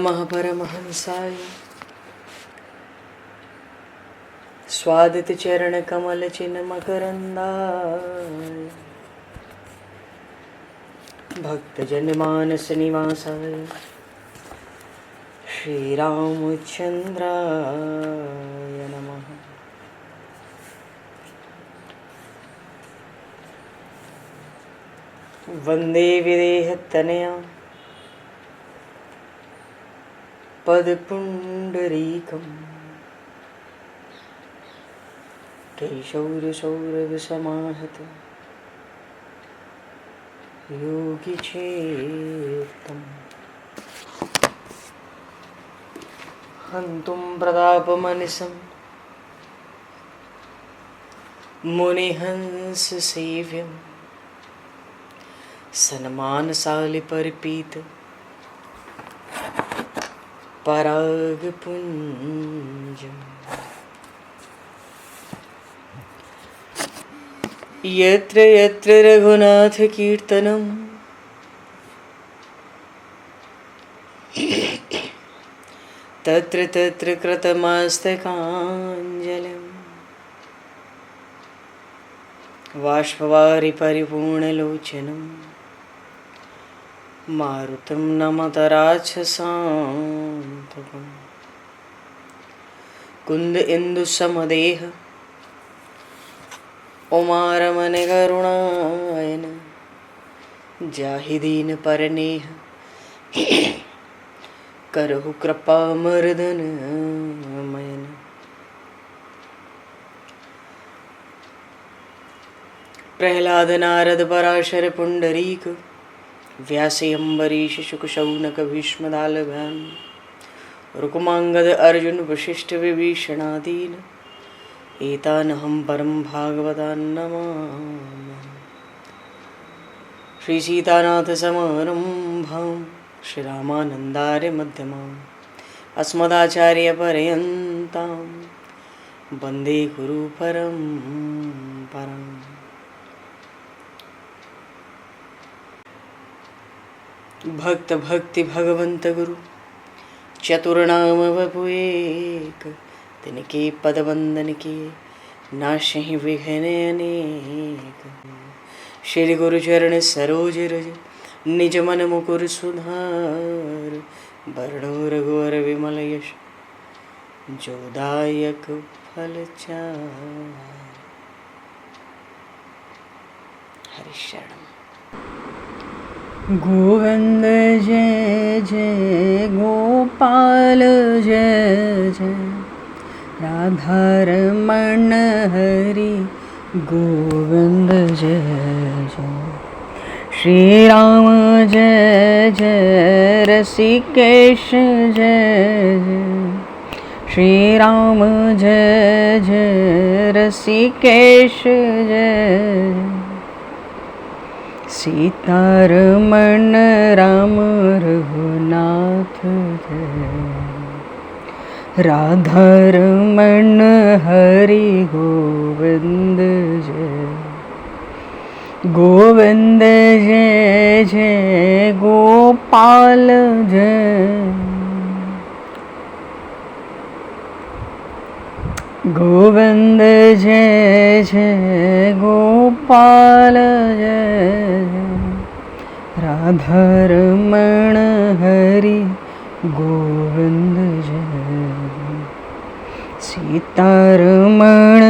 महापरमहंसाय स्वादित चरण कमल चिन्ह मकरंदाय भक्तजन मानस निवासाय श्री रामचंद्राय नमः। वंदे विदेहतनया पदपुंडरीकं केशौरसौरभसमाहत योगिचेतं हन्तुं प्रतापमनिशं मुनिहंससेव्यं सन्मानशालिपरिपीत परागपुञ्जम् यत्र यत्र रघुनाथकीर्तनं तत्र तत्र कृतमस्तकाञ्जलिं बाष्पवारि परिपूर्णलोचनं मारुतं नमत राक्षसान्तकं कुन्द इंदुसमदेह उमारमण करुणायन जाहि दीन परनेह करहु कृपा मर्दन मयन। प्रहलाद नारद पराशर पुंडरीक व्यासे अम्बरीश शुक शौनक भीष्मदालभ्यां रुक्मांगद अर्जुन वशिष्ठ विभीषणादीन एतानहं परं भागवतान् नमामि। श्री सीतानाथ समारंभां श्री रामानन्दार्य मध्यमाम् अस्मदाचार्य पर्यन्तां वन्दे गुरु परम्पराम्। भक्त भक्ति भगवंत गुरु चतुर्नाम वपु एक तिनके पद वंदन के नाशहि विघ्न अनेक। श्री गुरु चरण सरोज रज निज मन मुकुर सुधार वरणो रघुवर विमल यश जोदायक फलचार। हरिशरण। गोविंद जय जय गोपाल जय जय राधारमण हरि गोविंद जय जय। श्री राम जय जय रसिकेश जय जय श्री राम जय जय रसिकेश जय। सीतारमण राम रघुनाथ जय राधारमण हरि गोविंद जय। गोविंद जय जय गोपाल जय गोविंद जय जय गोपाल जय राधारमण हरि गोविंद जय। सीतारमण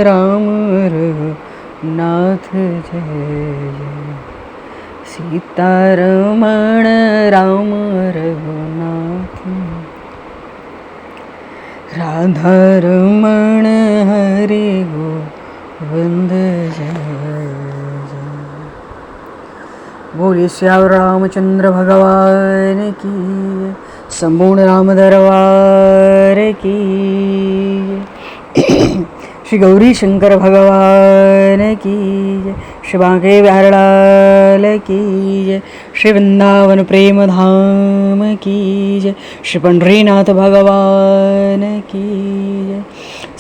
राम रघुनाथ जय सीतारमण राम रघुनाथ राधारमण हरि गोविंद जय जय। बोलिए श्याम रामचंद्र भगवान की संपूर्ण राम दरबार की। श्री गौरी शंकर भगवान की जय। श्री बांके बिहारी लाल की जय। श्री वृंदावन प्रेम धाम की जय। श्री पंढरीनाथ भगवान की जय।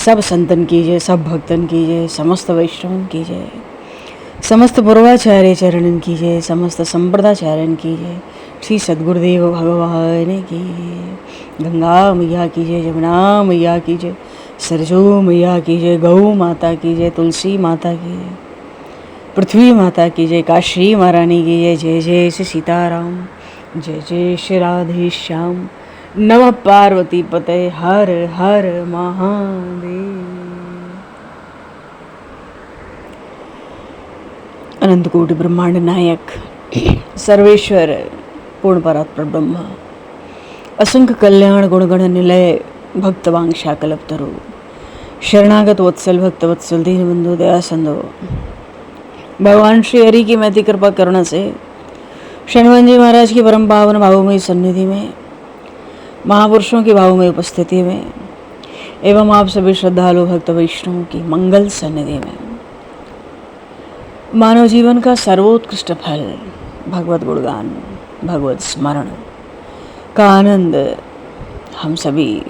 सब संतन की जय, सब भक्तन की जय, समस्त वैष्णवन की जय, समस्त पूर्वाचार्य चरणन की जय, समस्त संप्रदाचार्यन की जय। श्री सद्गुरुदेव भगवान की। गंगा मैया की जय, जमुना मैया की जय, सरजू मैया की जय, गौ माता की जय, तुलसी माता की जय, पृथ्वी माता की जय, काशी महारानी की जय। जय जय श्री सीताराम, जय जय श्री राधे श्याम। नमः पार्वती पते, हर हर महादेव। अनंत कोटि ब्रह्मांड नायक सर्वेश्वर पूर्ण परात्पर ब्रह्म, असंख्य कल्याण गुणगण निलय, भक्त वांछा कल्पतरु, शरणागत वत्सल भक्त वत्सल दीन बंधु दया सिंधु, भगवान श्री हरि की महती कृपा करुणा से शनिवन जी महाराज की परम पावन भावमयी सन्निधि में, महापुरुषों की भावमयी उपस्थिति में एवं आप सभी श्रद्धालु भक्त वैष्णवों की मंगल सन्निधि में मानव जीवन का सर्वोत्कृष्ट फल भगवत गुणगान, भगवत स्मरण का आनंद हम सभी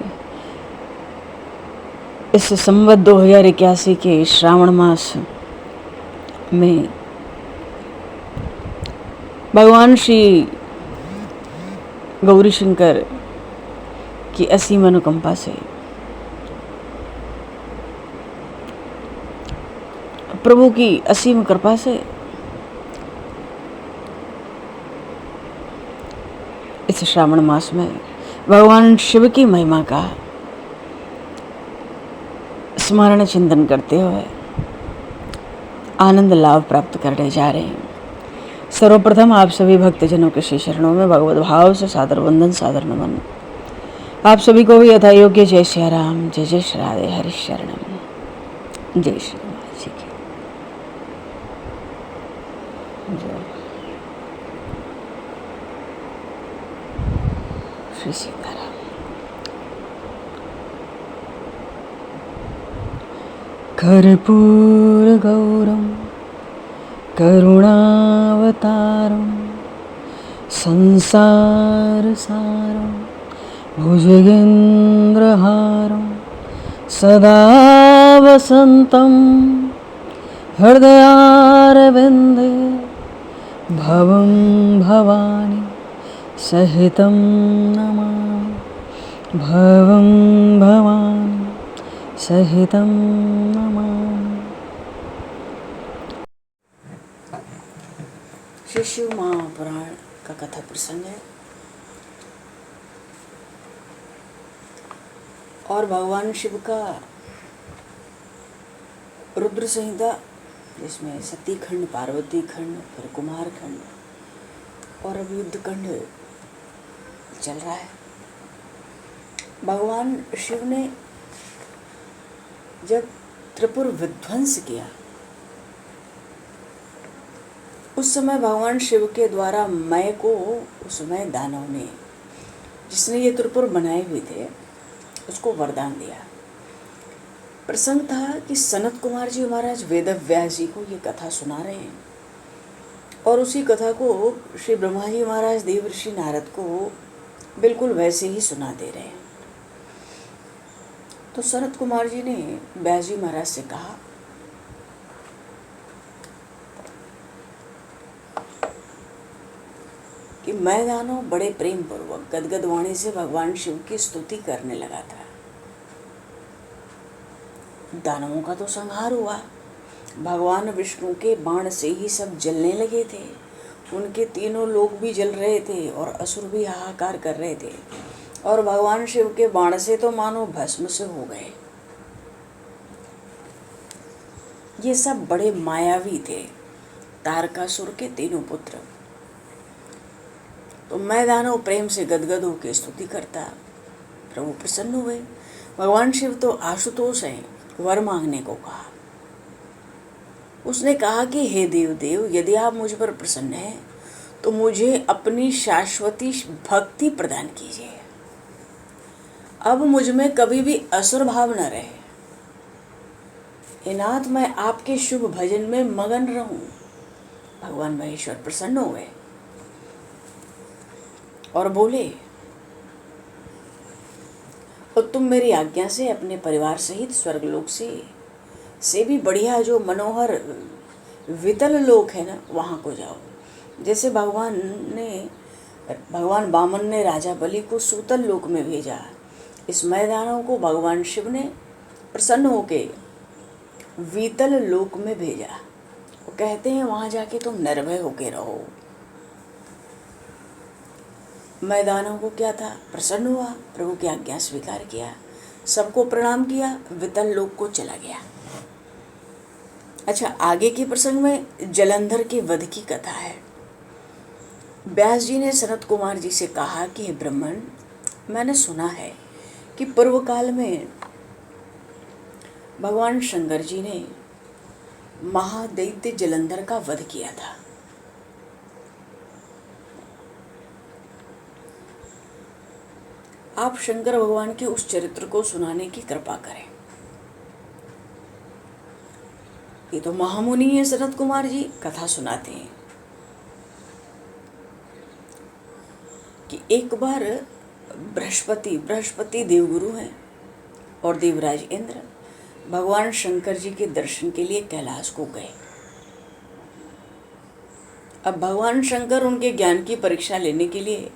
इस संवत 2081 के श्रावण मास में भगवान श्री गौरी शंकर की असीम अनुकंपा से, प्रभु की असीम कृपा से इस श्रावण मास में भगवान शिव की महिमा का स्मरण चिंतन करते हुए आनंद लाभ प्राप्त करने जा रहे हैं। सर्वप्रथम आप सभी भक्तजनों के श्री चरणों में भगवत भाव से सादर वंदन, सादर नमन। आप सभी को भी यथा योग्य जय श्री राम, जय जय श्री राधे हरि शरणम, जय श्री राम जी की जय। श्री सीताराम। कर्पूर गौरम करुणावतारम संसार सारम भुजगेन्द्रहारम सदा वसंतं हृदयारविन्दे भवं भवानी सहितं नमामि, भवं भवानी सहितं नमामि। श्री शिव महापुराण का कथा प्रसंग है और भगवान शिव का रुद्र संहिता, जिसमें सती खंड, पार्वती खंड, फिर कुमार खंड और अब युद्ध खंड चल रहा है। भगवान शिव ने जब त्रिपुर विध्वंस किया, उस समय भगवान शिव के द्वारा मय को, उस समय दानव ने, जिसने ये त्रिपुर बनाए हुए थे, उसको वरदान दिया। प्रसंग था कि सनत कुमार जी महाराज वेद व्यास जी को ये कथा सुना रहे हैं और उसी कथा को श्री ब्रह्मा जी महाराज देव ऋषि नारद को बिल्कुल वैसे ही सुना दे रहे हैं। तो सनत कुमार जी ने व्यास जी महाराज से कहा कि मैं दानव बड़े प्रेम पूर्वक गदगद वाणी से भगवान शिव की स्तुति करने लगा था। दानवों का तो संहार हुआ, भगवान विष्णु के बाण से ही सब जलने लगे थे, उनके तीनों लोग भी जल रहे थे और असुर भी हाहाकार कर रहे थे और भगवान शिव के बाण से तो मानो भस्म से हो गए। ये सब बड़े मायावी थे, तारकासुर के तीनों पुत्र। तो मैं दानव प्रेम से गदगद होकर स्तुति करता, प्रभु प्रसन्न हुए। भगवान शिव तो आशुतोष हैं, वर मांगने को कहा। उसने कहा कि हे देव देव, यदि आप मुझ पर प्रसन्न हैं तो मुझे अपनी शाश्वती भक्ति प्रदान कीजिए। अब मुझ में कभी भी असुर भाव न रहे, हे नाथ मैं आपके शुभ भजन में मगन रहूं। भगवान महेश्वर प्रसन्न हो गए और बोले, और तुम मेरी आज्ञा से अपने परिवार सहित स्वर्गलोक से भी बढ़िया जो मनोहर वितल लोक है ना, वहाँ को जाओ। जैसे भगवान ने भगवान वामन ने राजा बलि को सूतल लोक में भेजा। इस मैदानों को भगवान शिव ने प्रसन्न होके वीतल लोक में भेजा। वो कहते हैं वहाँ जाके तुम निर्भय होके रहो। मैदानों को क्या था, प्रसन्न हुआ, प्रभु की आज्ञा स्वीकार किया, सबको प्रणाम किया, वितल लोक को चला गया। अच्छा, आगे के प्रसंग में जलंधर के वध की कथा है। व्यास जी ने सनत कुमार जी से कहा कि हे ब्राह्मण, मैंने सुना है कि पूर्व काल में भगवान शंकर जी ने महादैत्य जलंधर का वध किया था। आप शंकर भगवान के उस चरित्र को सुनाने की कृपा करें। ये तो महामुनि है सनत कुमार जी, कथा सुनाते हैं कि एक बार बृहस्पति देवगुरु हैं और देवराज इंद्र भगवान शंकर जी के दर्शन के लिए कैलाश को गए। अब भगवान शंकर उनके ज्ञान की परीक्षा लेने के लिए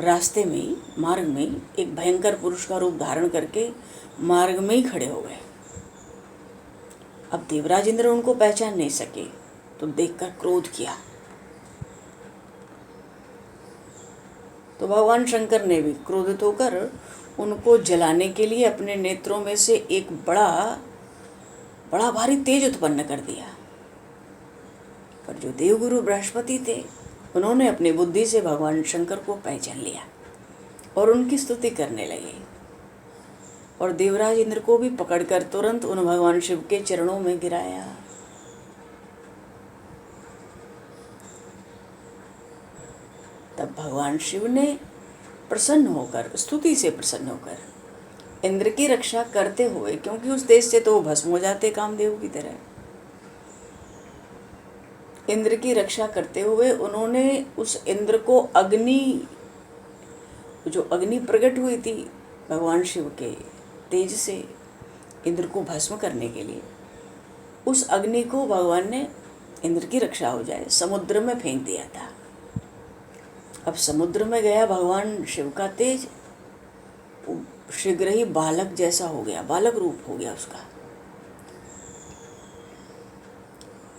रास्ते में मार्ग में एक भयंकर पुरुष का रूप धारण करके मार्ग में ही खड़े हो गए। अब देवराज इंद्र उनको पहचान नहीं सके तो देखकर क्रोध किया। तो भगवान शंकर ने भी क्रोधित होकर उनको जलाने के लिए अपने नेत्रों में से एक बड़ा भारी तेज उत्पन्न कर दिया। पर जो देवगुरु बृहस्पति थे, उन्होंने अपनी बुद्धि से भगवान शंकर को पहचान लिया और उनकी स्तुति करने लगे और देवराज इंद्र को भी पकड़कर तुरंत उन भगवान शिव के चरणों में गिराया। तब भगवान शिव ने प्रसन्न होकर, स्तुति से प्रसन्न होकर इंद्र की रक्षा करते हुए, क्योंकि उस देश से तो वो भस्म हो जाते कामदेव की तरह, इंद्र की रक्षा करते हुए उन्होंने उस इंद्र को जो अग्नि प्रकट हुई थी भगवान शिव के तेज से इंद्र को भस्म करने के लिए, उस अग्नि को भगवान ने, इंद्र की रक्षा हो जाए, समुद्र में फेंक दिया था। अब समुद्र में गया भगवान शिव का तेज, शीघ्र ही बालक जैसा हो गया, बालक रूप हो गया उसका।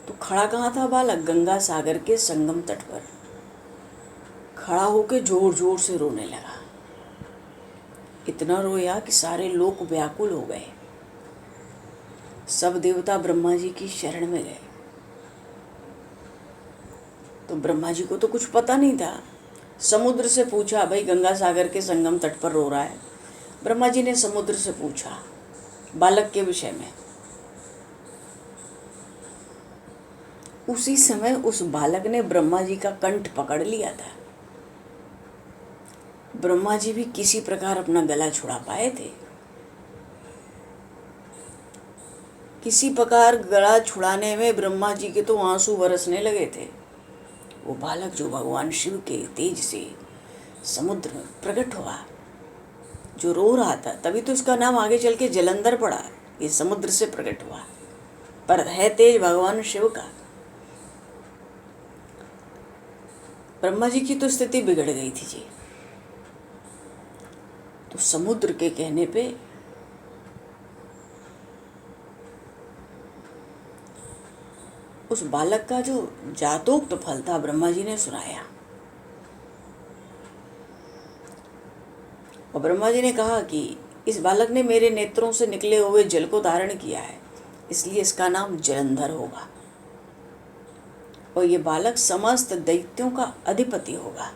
तो खड़ा कहाँ था बालक? गंगा सागर के संगम तट पर खड़ा होकर जोर जोर से रोने लगा। इतना रोया कि सारे लोग व्याकुल हो गए। सब देवता ब्रह्मा जी की शरण में गए। तो ब्रह्मा जी को तो कुछ पता नहीं था। समुद्र से पूछा, भाई गंगा सागर के संगम तट पर रो रहा है। ब्रह्मा जी ने समुद्र से पूछा बालक के विषय में। उसी समय उस बालक ने ब्रह्मा जी का कंठ पकड़ लिया था। ब्रह्मा जी भी किसी प्रकार अपना गला छुड़ा पाए थे। किसी प्रकार गला छुड़ाने में ब्रह्मा जी के तो आंसू बरसने लगे थे। वो बालक जो भगवान शिव के तेज से समुद्र में प्रकट हुआ, जो रो रहा था, तभी तो इसका नाम आगे चल के जलंधर पड़ा। ये समुद्र से प्रकट हुआ, पर है तेज भगवान शिव का। ब्रह्मा जी की तो स्थिति बिगड़ गई थी जी। तो समुद्र के कहने पे उस बालक का जो जातोक्त फल था ब्रह्मा जी ने सुनाया। और ब्रह्मा जी ने कहा कि इस बालक ने मेरे नेत्रों से निकले हुए जल को धारण किया है, इसलिए इसका नाम जलंधर होगा और ये बालक समस्त दैत्यों का अधिपति होगा।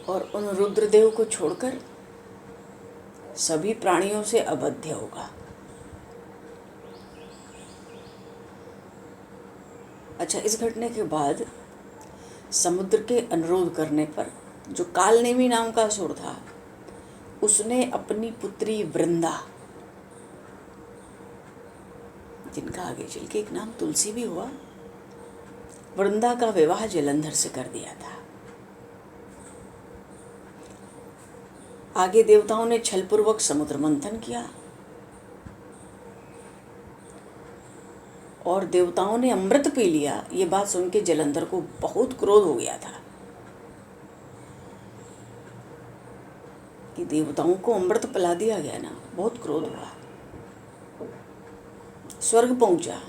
और उन रुद्रदेव को छोड़कर सभी प्राणियों से अबध्य होगा। अच्छा, इस घटने के बाद समुद्र के अनुरोध करने पर जो कालनेमी नाम का असुर था, उसने अपनी पुत्री वृंदा, जिनका आगे चल के एक नाम तुलसी भी हुआ, वृंदा का विवाह जलंधर से कर दिया था। आगे देवताओं ने छलपूर्वक समुद्र मंथन किया और देवताओं ने अमृत पी लिया, ये बात सुन के जलंधर को बहुत क्रोध हो गया था कि देवताओं को अमृत पिला दिया गया ना। बहुत क्रोध हुआ, स्वर्ग पहुंचा,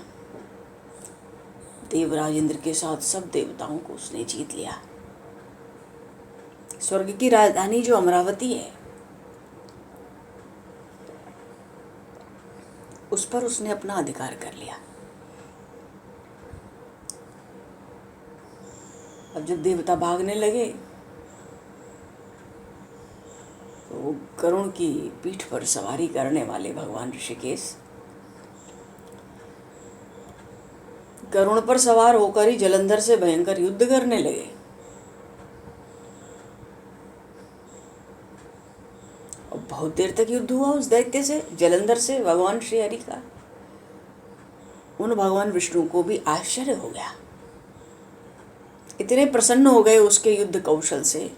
देवराज इंद्र के साथ सब देवताओं को उसने जीत लिया। स्वर्ग की राजधानी जो अमरावती है, उस पर उसने अपना अधिकार कर लिया। अब जब देवता भागने लगे तो गरुड़ की पीठ पर सवारी करने वाले भगवान ऋषिकेश गरुड़ पर सवार होकर ही जलंधर से भयंकर युद्ध करने लगे। और बहुत देर तक युद्ध हुआ उस दैत्य से, जलंधर से भगवान श्री हरि का। उन भगवान विष्णु को भी आश्चर्य हो गया, इतने प्रसन्न हो गए उसके युद्ध कौशल से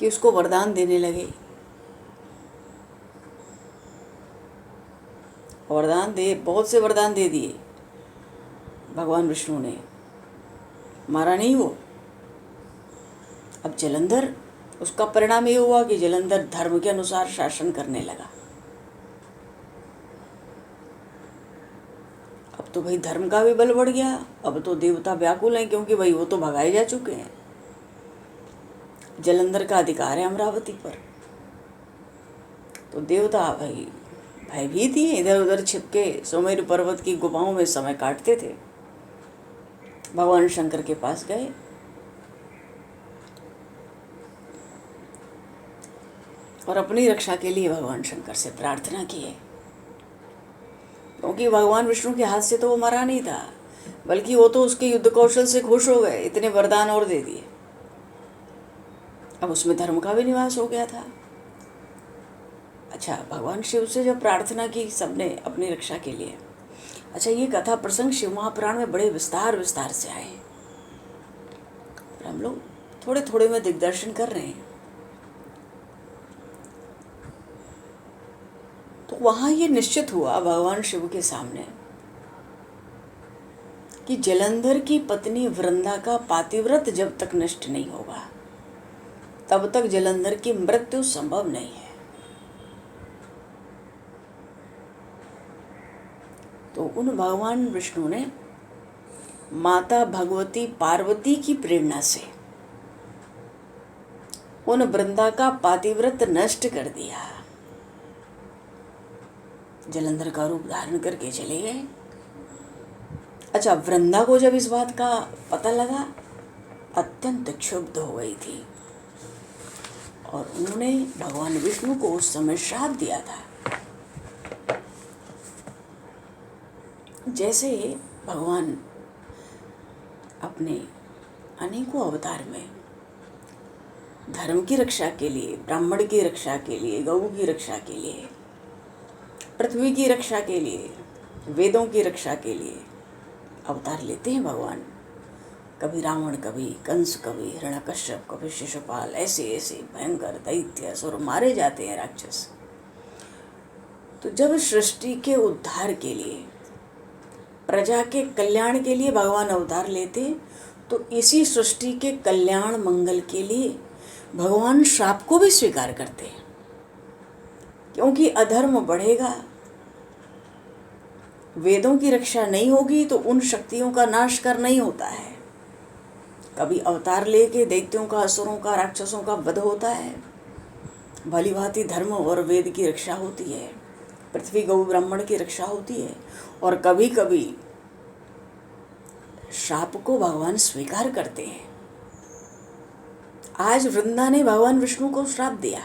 कि उसको वरदान देने लगे। बहुत से वरदान दे दिए भगवान विष्णु ने, मारा नहीं वो। अब जलंधर, उसका परिणाम ये हुआ कि जलंधर धर्म के अनुसार शासन करने लगा। अब तो भाई धर्म का भी बल बढ़ गया। अब तो देवता व्याकुल हैं, क्योंकि भाई वो तो भगाए जा चुके हैं। जलंधर का अधिकार है अमरावती पर। तो देवता भाई भयभीत ही इधर उधर छिपके सुमेरु पर्वत की गुफाओं में समय काटते थे। भगवान शंकर के पास गए और अपनी रक्षा के लिए भगवान शंकर से प्रार्थना किए, क्योंकि भगवान विष्णु के हाथ से तो वो मरा नहीं था, बल्कि वो तो उसके युद्ध कौशल से खुश हो गए, इतने वरदान और दे दिए। अब उसमें धर्म का भी निवास हो गया था। अच्छा, भगवान शिव से जब प्रार्थना की सबने अपनी रक्षा के लिए। अच्छा, ये कथा प्रसंग शिव महापुराण में बड़े विस्तार से आए हैं, हम लोग थोड़े थोड़े में दिग्दर्शन कर रहे हैं। तो वहाँ ये निश्चित हुआ भगवान शिव के सामने कि जलंधर की पत्नी वृंदा का पातिव्रत जब तक नष्ट नहीं होगा, तब तक जलंधर की मृत्यु संभव नहीं है। तो उन भगवान विष्णु ने माता भगवती पार्वती की प्रेरणा से उन वृंदा का पातिव्रत नष्ट कर दिया। जलंधर का रूप धारण करके चले गए। अच्छा, वृंदा को जब इस बात का पता लगा, अत्यंत क्षुब्ध हो गई थी और उन्होंने भगवान विष्णु को उस समय श्राप दिया था। जैसे भगवान अपने अनेकों अवतार में धर्म की रक्षा के लिए, ब्राह्मण की रक्षा के लिए, गौ की रक्षा के लिए, पृथ्वी की रक्षा के लिए, वेदों की रक्षा के लिए अवतार लेते हैं भगवान। कभी रावण, कभी कंस, कभी हिरण्यकश्यप, कभी शिशुपाल, ऐसे ऐसे भयंकर दैत्य असुर मारे जाते हैं, राक्षस। तो जब सृष्टि के उद्धार के लिए, प्रजा के कल्याण के लिए भगवान अवतार लेते, तो इसी सृष्टि के कल्याण मंगल के लिए भगवान श्राप को भी स्वीकार करते हैं, क्योंकि अधर्म बढ़ेगा, वेदों की रक्षा नहीं होगी तो उन शक्तियों का नाश करना ही होता है। कभी अवतार लेके दैत्यों का, असुरों का, राक्षसों का वध होता है, भली भांति धर्म और वेद की रक्षा होती है, पृथ्वी गौ ब्राह्मण की रक्षा होती है, और कभी कभी श्राप को भगवान स्वीकार करते हैं। आज वृंदा ने भगवान विष्णु को श्राप दिया।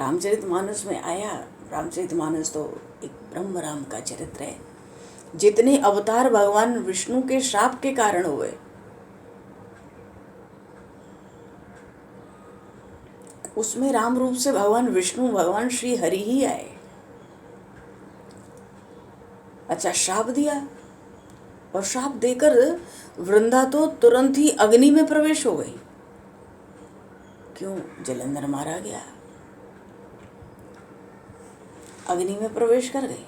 रामचरितमानस में आया, रामचरितमानस तो एक ब्रह्म राम का चरित्र है। जितने अवतार भगवान विष्णु के श्राप के कारण हुए, उसमें राम रूप से भगवान विष्णु, भगवान श्री हरि ही आए। अच्छा, श्राप दिया, और श्राप देकर वृंदा तो तुरंत ही अग्नि में प्रवेश हो गई। क्यों? जलंधर मारा गया, अग्नि में प्रवेश कर गई।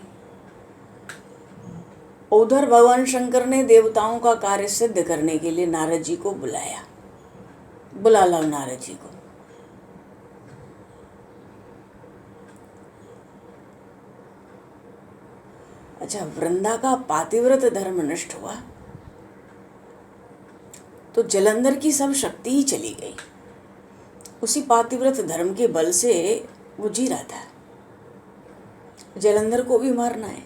उधर भगवान शंकर ने देवताओं का कार्य सिद्ध करने के लिए नारद जी को बुलाया। बुला लो नारद जी को। अच्छा, वृंदा का पातिव्रत धर्म नष्ट हुआ तो जलंधर की सब शक्ति ही चली गई। उसी पातिव्रत धर्म के बल से वो जी रहा था। जलंधर को भी मारना है।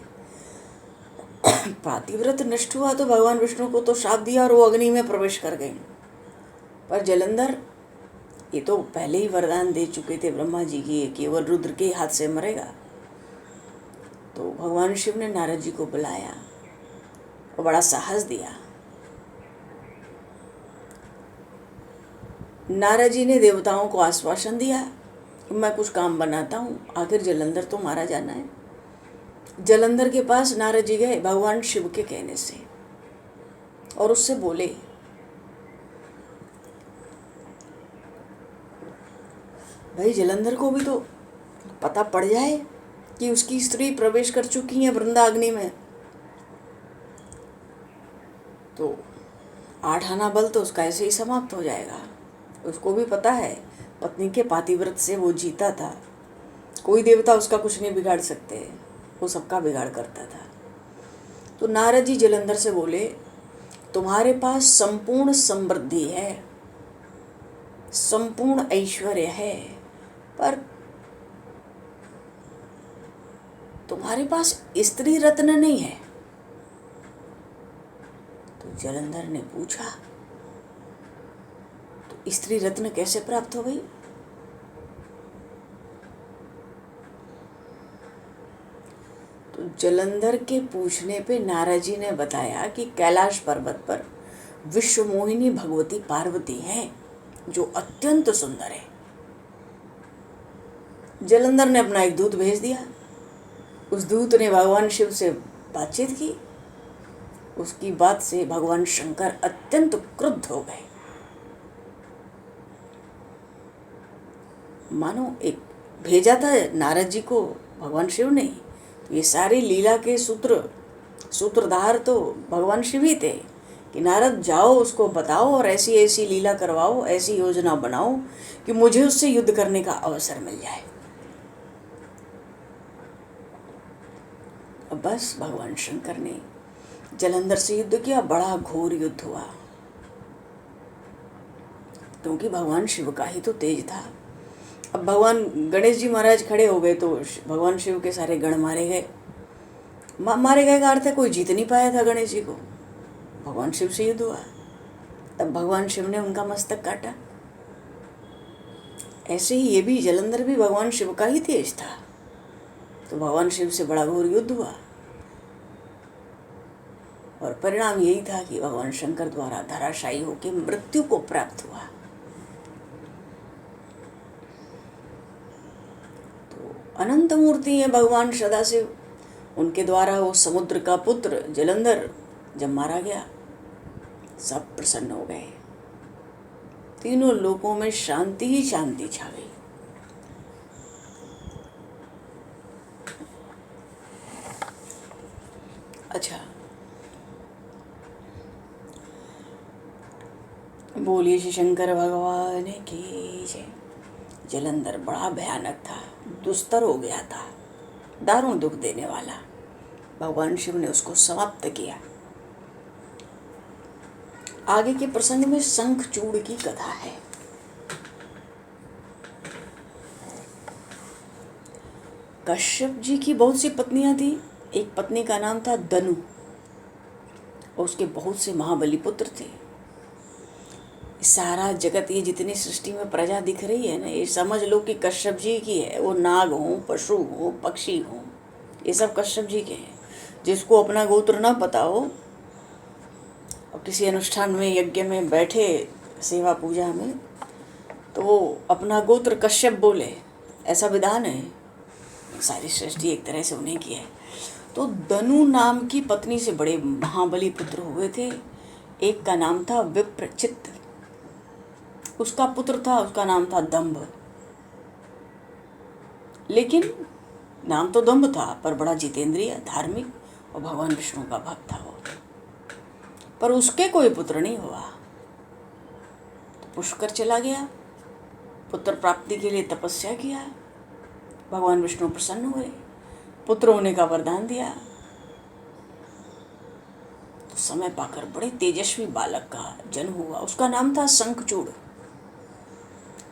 पातिव्रत नष्ट हुआ तो भगवान विष्णु को तो शाप दिया और वो अग्नि में प्रवेश कर गए। पर जलंधर ये तो पहले ही वरदान दे चुके थे ब्रह्मा जी की, केवल रुद्र के हाथ से मरेगा। तो भगवान शिव ने नारद जी को बुलाया और बड़ा साहस दिया। नारद जी ने देवताओं को आश्वासन दिया कि मैं कुछ काम बनाता हूँ, आखिर जलंधर तो मारा जाना है। जलंधर के पास नारद जी गए भगवान शिव के कहने से और उससे बोले, भाई जलंधर को भी तो पता पड़ जाए कि उसकी स्त्री प्रवेश कर चुकी है वृंदाग्नि में, तो 8 आना बल तो उसका ऐसे ही समाप्त हो जाएगा। उसको भी पता है पत्नी के पातिव्रत से वो जीता था, कोई देवता उसका कुछ नहीं बिगाड़ सकते, वो सबका बिगाड़ करता था। तो नारद जी जलंधर से बोले, तुम्हारे पास संपूर्ण समृद्धि है, संपूर्ण ऐश्वर्य है, पर तुम्हारे पास स्त्री रत्न नहीं है। तो जलंधर ने पूछा, तो स्त्री रत्न कैसे प्राप्त हो गई? तो जलंधर के पूछने पे नारद जी ने बताया कि कैलाश पर्वत पर विश्व मोहिनी भगवती पार्वती है जो अत्यंत सुंदर है। जलंधर ने अपना एक दूत भेज दिया। उस दूत ने भगवान शिव से बातचीत की। उसकी बात से भगवान शंकर अत्यंत क्रुद्ध हो गए। मानो एक भेजा था नारद जी को भगवान शिव ने, तो ये सारी लीला के सूत्रधार तो भगवान शिव ही थे कि नारद जाओ उसको बताओ और ऐसी ऐसी लीला करवाओ, ऐसी योजना बनाओ कि मुझे उससे युद्ध करने का अवसर मिल जाए। अब बस भगवान शंकर ने जलंधर से युद्ध किया। बड़ा घोर युद्ध हुआ क्योंकि भगवान शिव का ही तो तेज था। अब भगवान गणेश जी महाराज खड़े हो गए तो भगवान शिव के सारे गण मारे गए। मारे गए का अर्थ है कोई जीत नहीं पाया था गणेश जी को। भगवान शिव से युद्ध हुआ, तब भगवान शिव ने उनका मस्तक काटा। ऐसे ही ये भी जलंधर भी भगवान शिव का ही तेज था, तो भगवान शिव से बड़ा घोर युद्ध हुआ और परिणाम यही था कि भगवान शंकर द्वारा धराशायी होकर मृत्यु को प्राप्त हुआ। तो अनंत मूर्ति है भगवान सदाशिव, उनके द्वारा वो समुद्र का पुत्र जलंधर जब मारा गया सब प्रसन्न हो गए। तीनों लोकों में शांति ही शांति छा गई। अच्छा, बोलिए श्री शंकर भगवान की जय। जलंधर बड़ा भयानक था, दुस्तर हो गया था, दारुण दुख देने वाला। भगवान शिव ने उसको समाप्त किया। आगे के प्रसंग में शंखचूड़ की कथा है। कश्यप जी की बहुत सी पत्नियां थी। एक पत्नी का नाम था दनु और उसके बहुत से महाबली पुत्र थे। सारा जगत, ये जितनी सृष्टि में प्रजा दिख रही है ना, ये समझ लो कि कश्यप जी की है। वो नाग हो, पशु हो, पक्षी हो, ये सब कश्यप जी के हैं। जिसको अपना गोत्र ना पता हो और किसी अनुष्ठान में यज्ञ में बैठे सेवा पूजा में, तो वो अपना गोत्र कश्यप बोले, ऐसा विधान है। सारी सृष्टि एक तरह से उन्हीं की है। तो दनु नाम की पत्नी से बड़े महाबली पुत्र हुए थे। एक का नाम था विप्रचित्त, उसका पुत्र था, उसका नाम था दंभ। लेकिन नाम तो दंभ था पर बड़ा जितेंद्रिय, धार्मिक और भगवान विष्णु का भक्त था वो, पर उसके कोई पुत्र नहीं हुआ। तो पुष्कर चला गया, पुत्र प्राप्ति के लिए तपस्या किया, भगवान विष्णु प्रसन्न हुए, पुत्र होने का वरदान दिया। तो समय पाकर बड़े तेजस्वी बालक का जन्म हुआ। उसका नाम था शंखचूड़,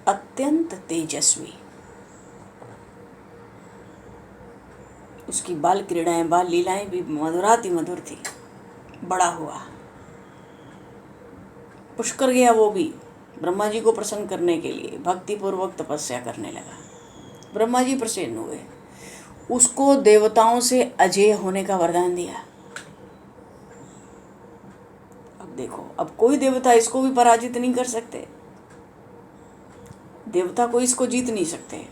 अत्यंत तेजस्वी। उसकी बाल क्रीड़ाएं, बाल लीलाएं भी मधुराति मधुर थी। बड़ा हुआ, पुष्कर गया, वो भी ब्रह्मा जी को प्रसन्न करने के लिए भक्ति पूर्वक तपस्या करने लगा। ब्रह्मा जी प्रसन्न हुए, उसको देवताओं से अजेय होने का वरदान दिया। अब देखो, अब कोई देवता इसको भी पराजित नहीं कर सकते, देवता को इसको जीत नहीं सकते।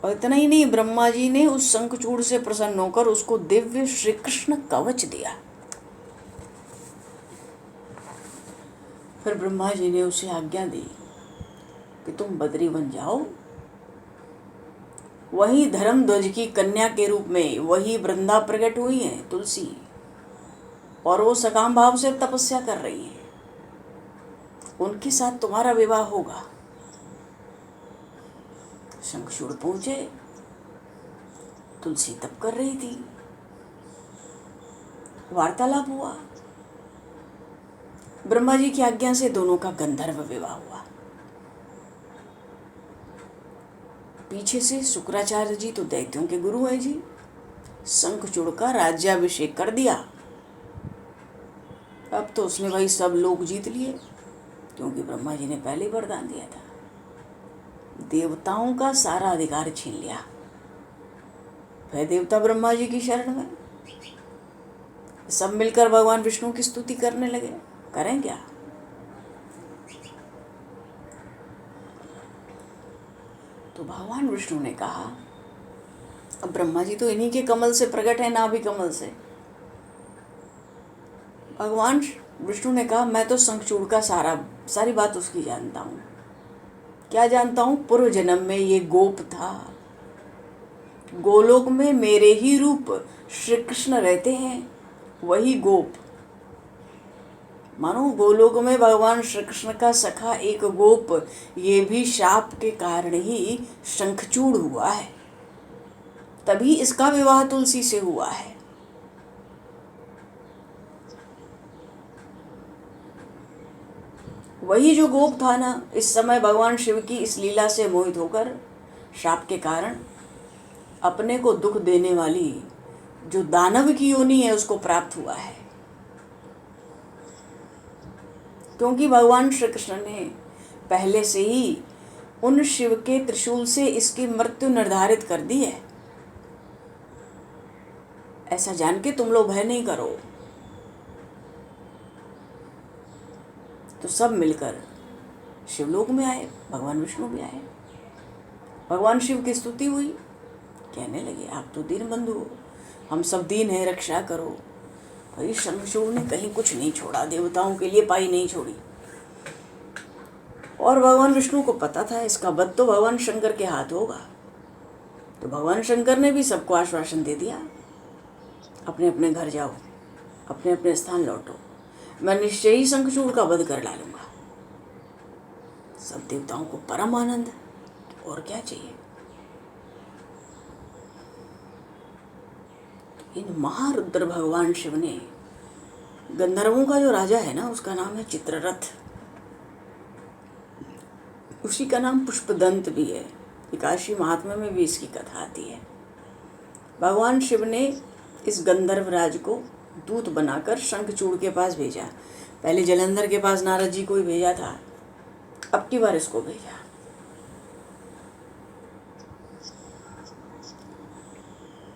और इतना ही नहीं, ब्रह्मा जी ने उस शंखचूड़ से प्रसन्न होकर उसको दिव्य श्री कृष्ण कवच दिया। फिर ब्रह्मा जी ने उसे आज्ञा दी कि तुम बद्री बन जाओ, वही धर्मध्वज की कन्या के रूप में वही वृंदा प्रकट हुई है तुलसी, और वो सकाम भाव से तपस्या कर रही है, उनके साथ तुम्हारा विवाह होगा। शंखचूड़ पहुंचे, तुलसी तप कर रही थी, वार्तालाप हुआ, ब्रह्मा जी की आज्ञा से दोनों का गंधर्व विवाह हुआ। पीछे से शुक्राचार्य जी तो दैत्यों के गुरु हैं जी, शंखचूड़ का राज्याभिषेक कर दिया। अब तो उसने भाई सब लोग जीत लिए, क्योंकि ब्रह्मा जी ने पहले ही वरदान दिया था। देवताओं का सारा अधिकार छीन लिया। फिर देवता ब्रह्मा जी की शरण में, सब मिलकर भगवान विष्णु की स्तुति करने लगे। करें क्या? तो भगवान विष्णु ने कहा, अब ब्रह्मा जी तो इन्हीं के कमल से प्रकट है, नाभि कमल से। भगवान विष्णु ने कहा, मैं तो शंखचूड़ का सारी बात उसकी जानता हूँ। क्या जानता हूँ? पूर्व जन्म में ये गोप था, गोलोक में मेरे ही रूप श्री कृष्ण रहते हैं, वही गोप। मानो गोलोक में भगवान श्री कृष्ण का सखा एक गोप, ये भी शाप के कारण ही शंखचूड़ हुआ है, तभी इसका विवाह तुलसी से हुआ है। वही जो गोप था ना, इस समय भगवान शिव की इस लीला से मोहित होकर शाप के कारण अपने को दुख देने वाली जो दानव की योनि है उसको प्राप्त हुआ है। क्योंकि भगवान श्री कृष्ण ने पहले से ही उन शिव के त्रिशूल से इसकी मृत्यु निर्धारित कर दी है। ऐसा जान के तुम लोग भय नहीं करो। तो सब मिलकर शिवलोक में आए, भगवान विष्णु भी आए, भगवान शिव की स्तुति हुई। कहने लगे, आप तो दीन बंधु हो, हम सब दीन हैं, रक्षा करो। भाई शंखचूड़ ने कहीं कुछ नहीं छोड़ा, देवताओं के लिए पाई नहीं छोड़ी। और भगवान विष्णु को पता था इसका वध तो भगवान शंकर के हाथ होगा। तो भगवान शंकर ने भी सबको आश्वासन दे दिया, अपने अपने घर जाओ, अपने अपने स्थान लौटो, मैं निश्चय ही शंखचूड़ का वध कर डालूंगा। सब देवताओं को परम आनंद, और क्या चाहिए। इन महारुद्र भगवान शिव ने, गंधर्वों का जो राजा है ना, उसका नाम है चित्ररथ, उसी का नाम पुष्पदंत भी है। एकादशी महात्म्य में भी इसकी कथा आती है। भगवान शिव ने इस गंधर्व राज को दूत बनाकर शंखचूड़ के पास भेजा। पहले जलंधर के पास नारद जी को ही भेजा था, अब की बार इसको भेजा।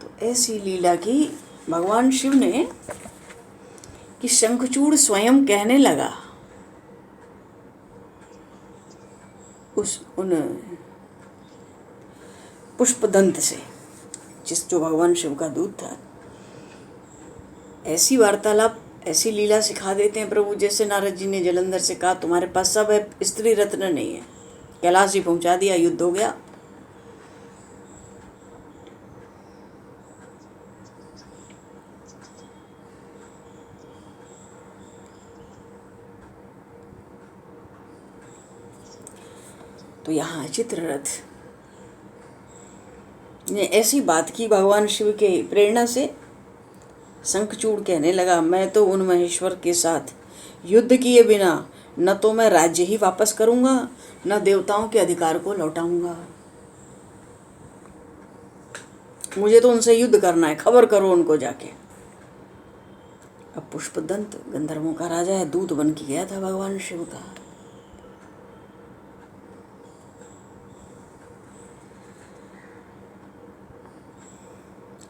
तो ऐसी लीला की भगवान शिव ने कि शंखचूड़ स्वयं कहने लगा उन पुष्पदंत से, जो भगवान शिव का दूत था। ऐसी वार्तालाप, ऐसी लीला सिखा देते हैं प्रभु, जैसे नारद जी ने जलंधर से कहा, तुम्हारे पास सब है, स्त्री रत्न नहीं है। कैलाश जी पहुंचा दिया, युद्ध हो गया। तो यहाँ चित्ररथ ने ऐसी बात की भगवान शिव के प्रेरणा से। शंखचूड़ कहने लगा, मैं तो उन महेश्वर के साथ युद्ध किए बिना न तो मैं राज्य ही वापस करूंगा, न देवताओं के अधिकार को लौटाऊंगा। मुझे तो उनसे युद्ध करना है, खबर करो उनको जाके। अब पुष्पदंत गंधर्वों का राजा है, दूत बन के गया था भगवान शिव का।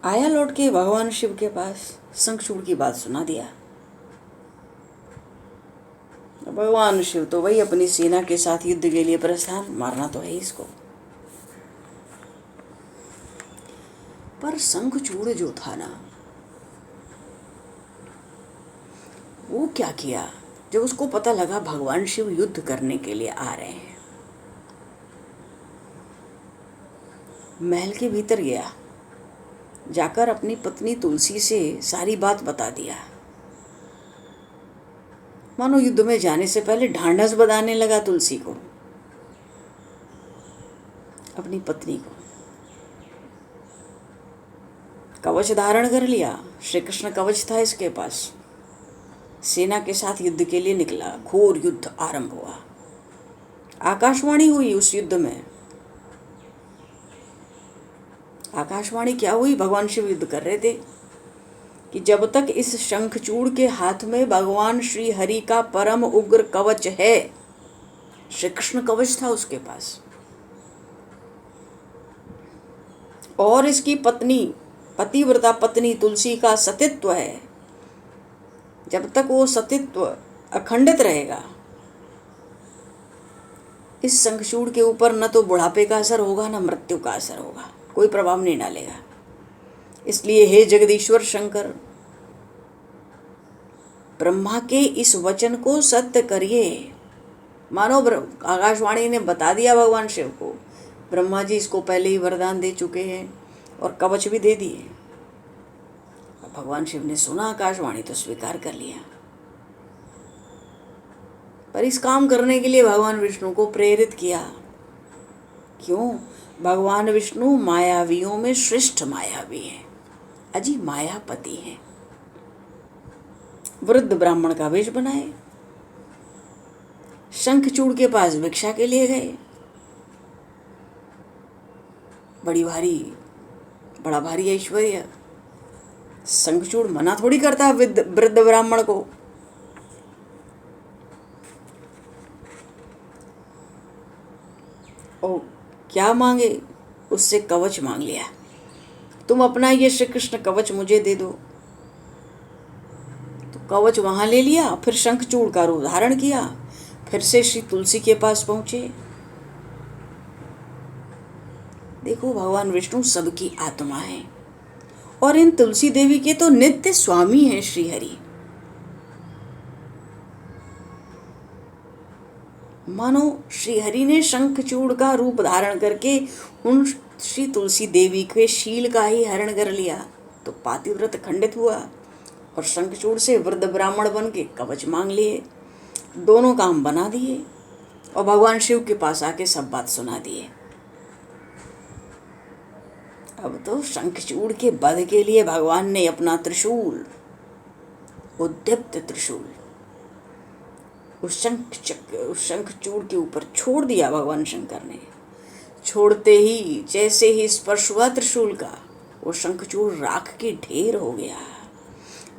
आया लौट के भगवान शिव के पास, शंखचूड़ की बात सुना दिया। भगवान शिव तो वही अपनी सेना के साथ युद्ध के लिए प्रस्थान, मारना तो है इसको। पर शंखचूड़ जो था ना, वो क्या किया, जब उसको पता लगा भगवान शिव युद्ध करने के लिए आ रहे हैं, महल के भीतर गया, जाकर अपनी पत्नी तुलसी से सारी बात बता दिया। मानो युद्ध में जाने से पहले ढांढस बंधाने लगा तुलसी को, अपनी पत्नी को। कवच धारण कर लिया, श्री कृष्ण कवच था इसके पास। सेना के साथ युद्ध के लिए निकला। घोर युद्ध आरंभ हुआ। आकाशवाणी हुई उस युद्ध में। आकाशवाणी क्या हुई, भगवान शिव युद्ध कर रहे थे कि जब तक इस शंखचूड़ के हाथ में भगवान श्री हरि का परम उग्र कवच है, श्री कृष्ण कवच था उसके पास, और इसकी पत्नी, पतिव्रता पत्नी तुलसी का सतीत्व है, जब तक वो सतीत्व अखंडित रहेगा, इस शंखचूड़ के ऊपर न तो बुढ़ापे का असर होगा, न मृत्यु का असर होगा, कोई प्रभाव नहीं डालेगा। इसलिए हे जगदीश्वर शंकर, ब्रह्मा के इस वचन को सत्य करिए। मानो आकाशवाणी ने बता दिया भगवान शिव को, ब्रह्मा जी इसको पहले ही वरदान दे चुके हैं और कवच भी दे दिए। भगवान शिव ने सुना आकाशवाणी तो स्वीकार कर लिया। पर इस काम करने के लिए भगवान विष्णु को प्रेरित किया। क्यों? भगवान विष्णु मायावियों में श्रेष्ठ मायावी हैं, अजी मायापति हैं। वृद्ध ब्राह्मण का वेश बनाए, शंखचूड़ के पास भिक्षा के लिए गए। बड़ा भारी ऐश्वर्य। शंखचूड़ मना थोड़ी करता है वृद्ध ब्राह्मण को। और क्या मांगे? उससे कवच मांग लिया। तुम अपना ये श्री कृष्ण कवच मुझे दे दो। तो कवच वहां ले लिया, फिर शंखचूड़ का रूप धारण किया, फिर से श्री तुलसी के पास पहुंचे। देखो, भगवान विष्णु सबकी आत्मा है और इन तुलसी देवी के तो नित्य स्वामी हैं श्री हरि। मानो श्री हरि ने शंखचूड़ का रूप धारण करके उन श्री तुलसी देवी के शील का ही हरण कर लिया, तो पातिव्रत खंडित हुआ और शंखचूड़ से वृद्ध ब्राह्मण बन के कवच मांग लिए। दोनों काम बना दिए और भगवान शिव के पास आके सब बात सुना दिए। अब तो शंखचूड़ के वध के लिए भगवान ने अपना त्रिशूल, उद्दीप्त त्रिशूल, उस शंखचूड़ के ऊपर छोड़ दिया। भगवान शंकर ने छोड़ते ही, जैसे ही स्पर्श हुआ त्रिशूल का, वो शंखचूड़ राख के ढेर हो गया।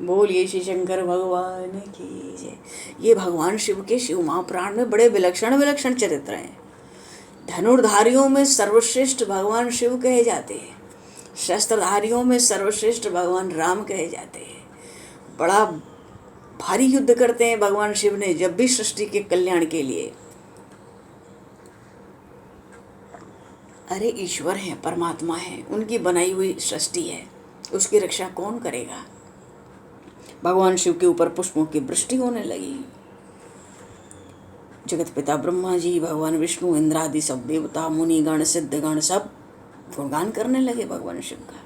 बोलिए श्री शंकर भगवान की जय। ये भगवान शिव के शिव महापुराण में बड़े विलक्षण विलक्षण चरित्र हैं। धनुर्धारियों में सर्वश्रेष्ठ भगवान शिव कहे जाते हैं, शस्त्रधारियों में सर्वश्रेष्ठ भगवान राम कहे जाते हैं। बड़ा भारी युद्ध करते हैं भगवान शिव ने जब भी सृष्टि के कल्याण के लिए। अरे ईश्वर हैं, परमात्मा हैं, उनकी बनाई हुई सृष्टि है, उसकी रक्षा कौन करेगा? भगवान शिव के ऊपर पुष्पों की वृष्टि होने लगी। जगत पिता ब्रह्मा जी, भगवान विष्णु, इंद्रादि सब देवता, मुनिगण, सिद्धगण सब गुणगान करने लगे भगवान शिव का।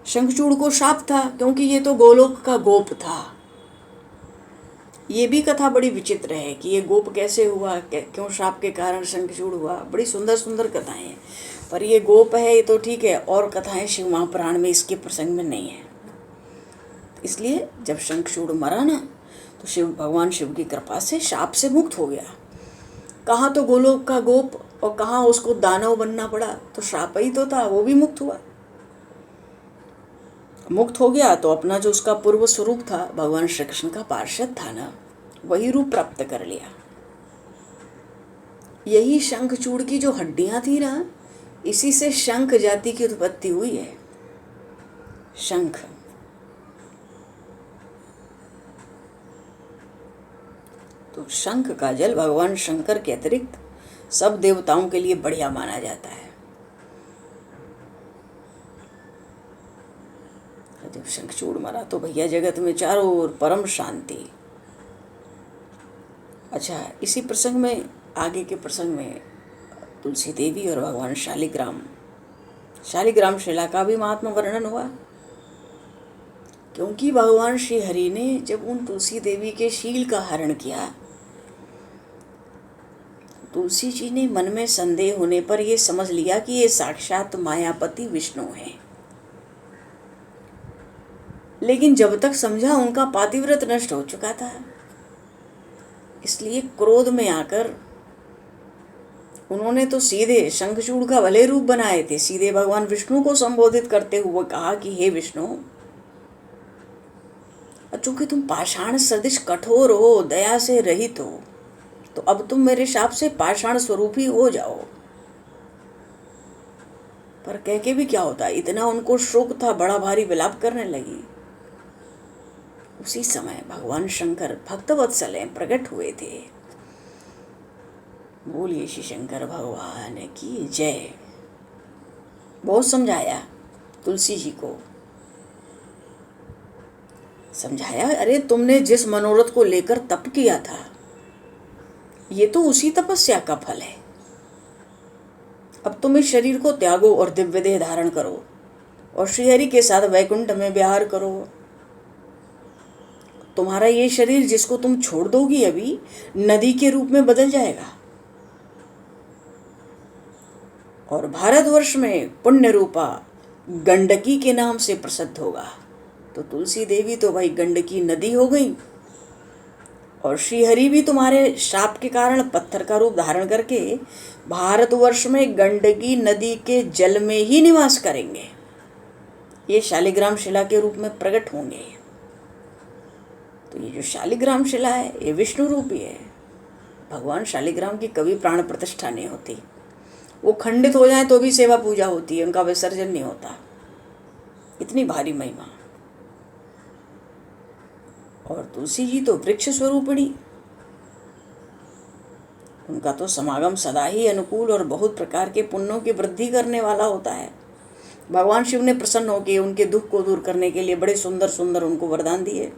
शंखचूड़ को शाप था, क्योंकि ये तो गोलोक का गोप था। ये भी कथा बड़ी विचित्र है कि ये गोप कैसे हुआ, क्यों श्राप के कारण शंखचूड़ हुआ। बड़ी सुंदर सुंदर कथाएं हैं, पर ये गोप है ये तो ठीक है, और कथाएं शिव महापुराण में इसके प्रसंग में नहीं है। इसलिए जब शंखचूड़ मरा ना, तो शिव भगवान शिव की कृपा से शाप से मुक्त हो गया। कहाँ तो गोलोक का गोप और कहाँ उसको दानव बनना पड़ा, तो श्राप ही तो था, वो भी मुक्त हुआ। मुक्त हो गया तो अपना जो उसका पूर्व स्वरूप था, भगवान श्री कृष्ण का पार्षद था ना, वही रूप प्राप्त कर लिया। यही शंखचूड़ की जो हड्डियां थी ना, इसी से शंख जाति की उत्पत्ति हुई है। शंख, तो शंख का जल भगवान शंकर के अतिरिक्त सब देवताओं के लिए बढ़िया माना जाता है। जब शंखचूड़ मरा तो भैया जगत में चारों ओर परम शांति। अच्छा, इसी प्रसंग में, आगे के प्रसंग में तुलसी देवी और भगवान शालिग्राम शिला का भी महात्मा वर्णन हुआ। क्योंकि भगवान श्री हरि ने जब उन तुलसी देवी के शील का हरण किया, तुलसी जी ने मन में संदेह होने पर यह समझ लिया कि ये साक्षात मायापति विष्णु हैं। लेकिन जब तक समझा उनका पातिव्रत नष्ट हो चुका था, इसलिए क्रोध में आकर उन्होंने तो सीधे शंखचूड़ का भले रूप बनाए थे, सीधे भगवान विष्णु को संबोधित करते हुए कहा कि हे विष्णु, चूंकि तुम पाषाण सदृश कठोर हो, दया से रहित हो, तो अब तुम मेरे शाप से पाषाण स्वरूप ही हो जाओ। पर कह के भी क्या होता, इतना उनको शोक था, बड़ा भारी विलाप करने लगी। उसी समय भगवान शंकर भक्तवत्सल प्रकट हुए थे। बोलिए श्री शंकर भगवान की जय। बहुत समझाया तुलसी जी को, समझाया, अरे तुमने जिस मनोरथ को लेकर तप किया था, ये तो उसी तपस्या का फल है। अब तुम इस शरीर को त्यागो और दिव्य देह धारण करो और श्रीहरि के साथ वैकुंठ में विहार करो। तुम्हारा ये शरीर जिसको तुम छोड़ दोगी अभी, नदी के रूप में बदल जाएगा और भारतवर्ष में पुण्य रूपा गंडकी के नाम से प्रसिद्ध होगा। तो तुलसी देवी तो भाई गंडकी नदी हो गई, और श्रीहरि भी तुम्हारे शाप के कारण पत्थर का रूप धारण करके भारतवर्ष में गंडकी नदी के जल में ही निवास करेंगे। ये शालिग्राम शिला के रूप में प्रकट होंगे। तो ये जो शालिग्राम शिला है, ये विष्णु रूपी है। भगवान शालिग्राम की कभी प्राण प्रतिष्ठा नहीं होती, वो खंडित हो जाए तो भी सेवा पूजा होती है, उनका विसर्जन नहीं होता। इतनी भारी महिमा। और तुलसी जी तो वृक्ष स्वरूपिणी, उनका तो समागम सदा ही अनुकूल और बहुत प्रकार के पुण्यों की वृद्धि करने वाला होता है। भगवान शिव ने प्रसन्न होकर उनके दुख को दूर करने के लिए बड़े सुंदर सुंदर उनको वरदान दिए,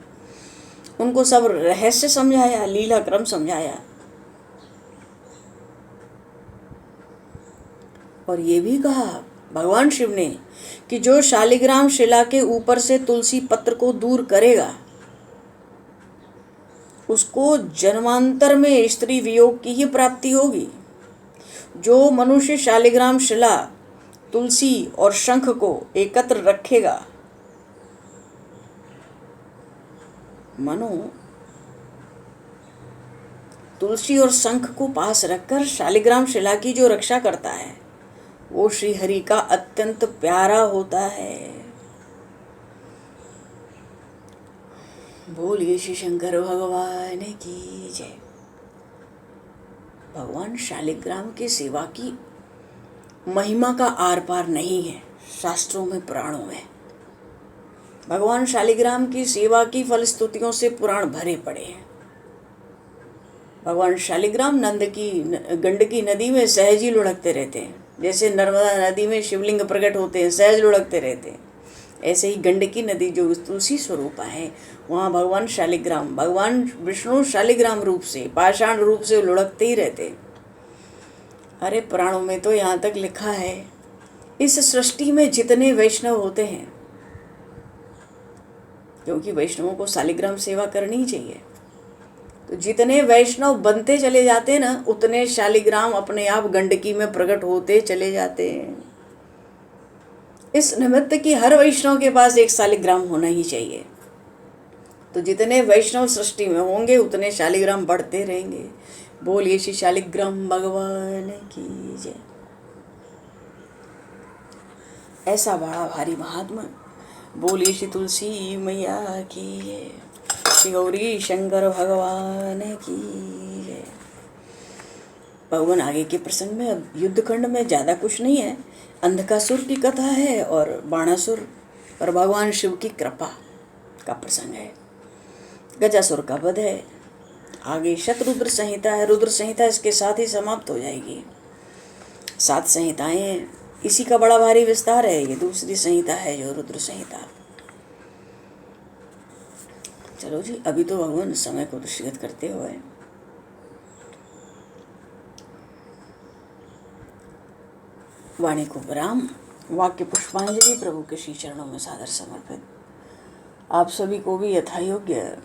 उनको सब रहस्य समझाया, लीला क्रम समझाया। और ये भी कहा भगवान शिव ने कि जो शालिग्राम शिला के ऊपर से तुलसी पत्र को दूर करेगा, उसको जन्मांतर में स्त्री वियोग की ही प्राप्ति होगी। जो मनुष्य शालिग्राम शिला, तुलसी और शंख को एकत्र रखेगा, मनो तुलसी और शंख को पास रखकर शालिग्राम शिला की जो रक्षा करता है, वो श्री हरि का अत्यंत प्यारा होता है। बोलिए श्री शंकर भगवान की जय। भगवान शालिग्राम की सेवा की महिमा का आर पार नहीं है शास्त्रों में, पुराणों में। भगवान शालिग्राम की सेवा की फलस्तुतियों से पुराण भरे पड़े हैं। भगवान शालिग्राम गंडकी नदी में सहज ही लुढ़कते रहते हैं, जैसे नर्मदा नदी में शिवलिंग प्रकट होते हैं, सहज लुढ़कते रहते हैं। ऐसे ही गंडकी नदी जो तुलसी स्वरूपा है, वहाँ भगवान विष्णु शालिग्राम रूप से, पाषाण रूप से लुढ़कते ही रहते। अरे पुराणों में तो यहाँ तक लिखा है, इस सृष्टि में जितने वैष्णव होते हैं, क्योंकि वैष्णवों को शालिग्राम सेवा करनी ही चाहिए, तो जितने वैष्णव बनते चले जाते ना, उतने शालिग्राम अपने आप गंडकी में प्रकट होते चले जाते हैं। इस निमित्त की हर वैष्णव के पास एक शालिग्राम होना ही चाहिए। तो जितने वैष्णव सृष्टि में होंगे उतने शालिग्राम बढ़ते रहेंगे। बोलिए श्री शालिग्राम भगवान की जय। ऐसा बड़ा भारी महात्मा। बोलिए श्री तुलसी मैया की जय, श्री गौरी शंकर भगवान की जय। भगवान आगे के प्रसंग में, अब युद्धखंड में ज़्यादा कुछ नहीं है। अंधकासुर की कथा है और बाणासुर और भगवान शिव की कृपा का प्रसंग है। गजासुर का वध है। आगे शतरुद्र संहिता है। रुद्र संहिता इसके साथ ही समाप्त हो जाएगी। 7 संहिताएं हैं, इसी का बड़ा भारी विस्तार है। ये दूसरी संहिता है जो रुद्र संहिता। चलो जी, अभी तो भगवान समय को दृष्टिगत करते हुए वाणी को विराम, वाक्य पुष्पांजलि प्रभु के श्री चरणों में सादर समर्पित। आप सभी को भी यथायोग्य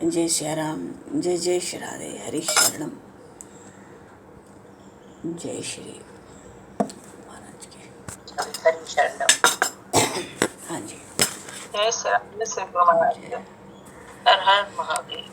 जय श्री राम, जय जय श्री राधे, हरि शरणम, जय श्री महाराज के हरि शरणम। हाँ जी, जय श्री राम, जय श्री गुरु महाराज। हर हर महादेव।